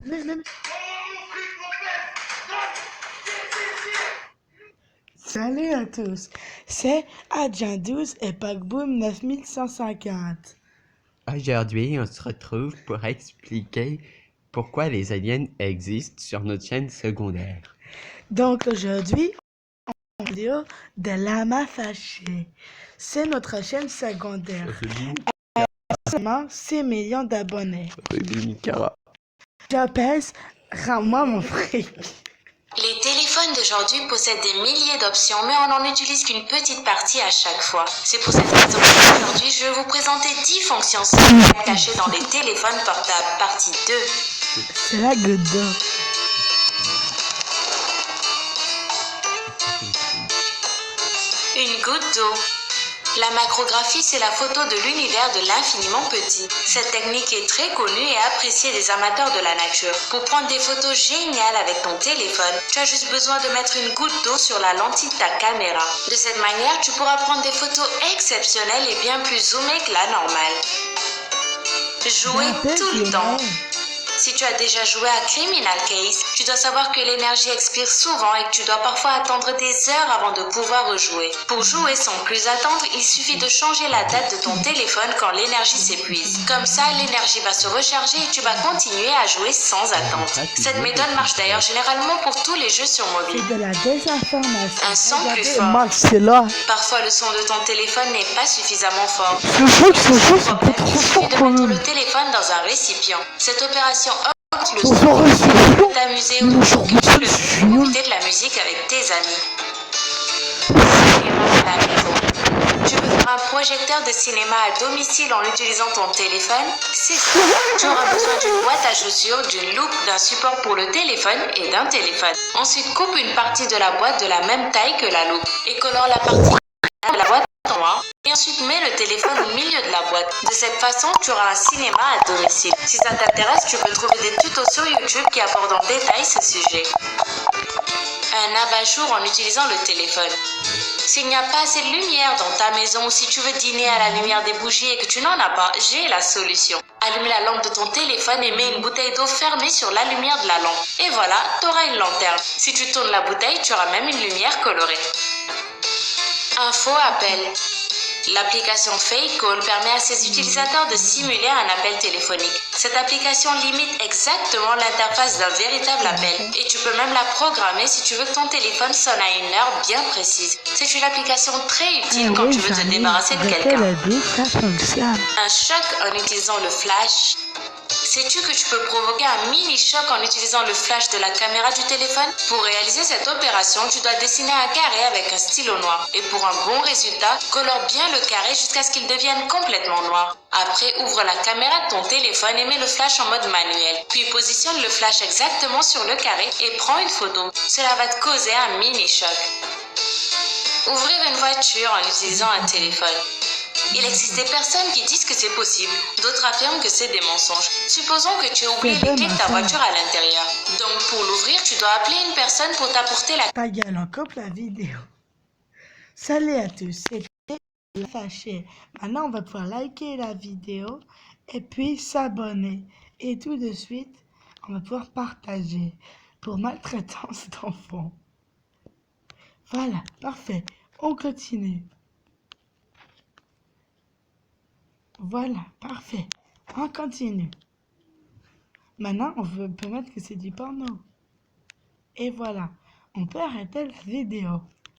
Mais. Salut à tous, c'est Adjan 12 et Packboom 9150. Aujourd'hui, on se retrouve pour expliquer pourquoi les aliens existent sur notre chaîne secondaire. Donc aujourd'hui, on vidéo de Lama Fâché. C'est notre chaîne secondaire. Seulement 6 millions d'abonnés. Je pèse, rends-moi mon fric. Les téléphones d'aujourd'hui possèdent des milliers d'options, mais on n'en utilise qu'une petite partie à chaque fois. C'est pour cette raison qu'aujourd'hui, je vais vous présenter 10 fonctions secrètes cachées dans les téléphones portables, partie 2. C'est la goutte d'eau. Une goutte d'eau. La macrographie, c'est la photo de l'univers de l'infiniment petit. Cette technique est très connue et appréciée des amateurs de la nature. Pour prendre des photos géniales avec ton téléphone, tu as juste besoin de mettre une goutte d'eau sur la lentille de ta caméra. De cette manière, tu pourras prendre des photos exceptionnelles et bien plus zoomées que la normale. Jouer tout le temps. Si tu as déjà joué à Criminal Case, tu dois savoir que l'énergie expire souvent et que tu dois parfois attendre des heures avant de pouvoir rejouer. Pour jouer sans plus attendre, il suffit de changer la date de ton téléphone quand l'énergie s'épuise. Comme ça, l'énergie va se recharger et tu vas continuer à jouer sans attendre. Cette méthode marche d'ailleurs généralement pour tous les jeux sur mobile. C'est de la désinformation. Un son plus fort. Max, c'est là. Parfois, le son de ton téléphone n'est pas suffisamment fort. Je sais que c'est ça, c'est pas trop Il suffit fort de quand mettre même. le téléphone dans un récipient. Cette opération augmente le Pour son. faire réception, T'amuser mais ou je pour que tu regarde, le je suis nul. profiter de la musique avec tes amis. Cinéma à la maison. Tu veux faire un projecteur de cinéma à domicile en utilisant ton téléphone? C'est ça. Tu auras besoin d'une boîte à chaussures, d'une loupe, d'un support pour le téléphone et d'un téléphone. Ensuite, coupe une partie de la boîte de la même taille que la loupe et colore la partie de la boîte en noir. Et ensuite, mets le téléphone au milieu de la boîte. De cette façon, tu auras un cinéma à domicile. Si ça t'intéresse, tu peux trouver des tutos sur YouTube qui abordent en détail ce sujet. Un abat-jour en utilisant le téléphone. S'il n'y a pas assez de lumière dans ta maison ou si tu veux dîner à la lumière des bougies et que tu n'en as pas, j'ai la solution. Allume la lampe de ton téléphone et mets une bouteille d'eau fermée sur la lumière de la lampe. Et voilà, tu auras une lanterne. Si tu tournes la bouteille, tu auras même une lumière colorée. Un faux appel. L'application Fake Call permet à ses utilisateurs de simuler un appel téléphonique. Cette application limite exactement l'interface d'un véritable appel et tu peux même la programmer si tu veux que ton téléphone sonne à une heure bien précise. C'est une application très utile quand tu veux te débarrasser de quelqu'un. Un choc en utilisant le flash. Sais-tu que tu peux provoquer un mini-choc en utilisant le flash de la caméra du téléphone? Pour réaliser cette opération, tu dois dessiner un carré avec un stylo noir. Et pour un bon résultat, colore bien le carré jusqu'à ce qu'il devienne complètement noir. Après, ouvre la caméra de ton téléphone et mets le flash en mode manuel. Puis positionne le flash exactement sur le carré et prends une photo. Cela va te causer un mini-choc. Ouvrir une voiture en utilisant un téléphone. Il existe des personnes qui disent que c'est possible, d'autres affirment que c'est des mensonges. Supposons que tu aies oublié les clés de ta voiture à l'intérieur. Donc pour l'ouvrir, tu dois appeler une personne pour t'apporter la... Ta gueule, on coupe la vidéo. Salut à tous, c'était La Fâché. Maintenant, on va pouvoir liker la vidéo et puis s'abonner. Et tout de suite, on va pouvoir partager pour maltraitance d'enfants. Voilà, parfait. On continue. Voilà, parfait. On continue. Maintenant, peut mettre que c'est du porno. Et voilà, on peut arrêter la vidéo.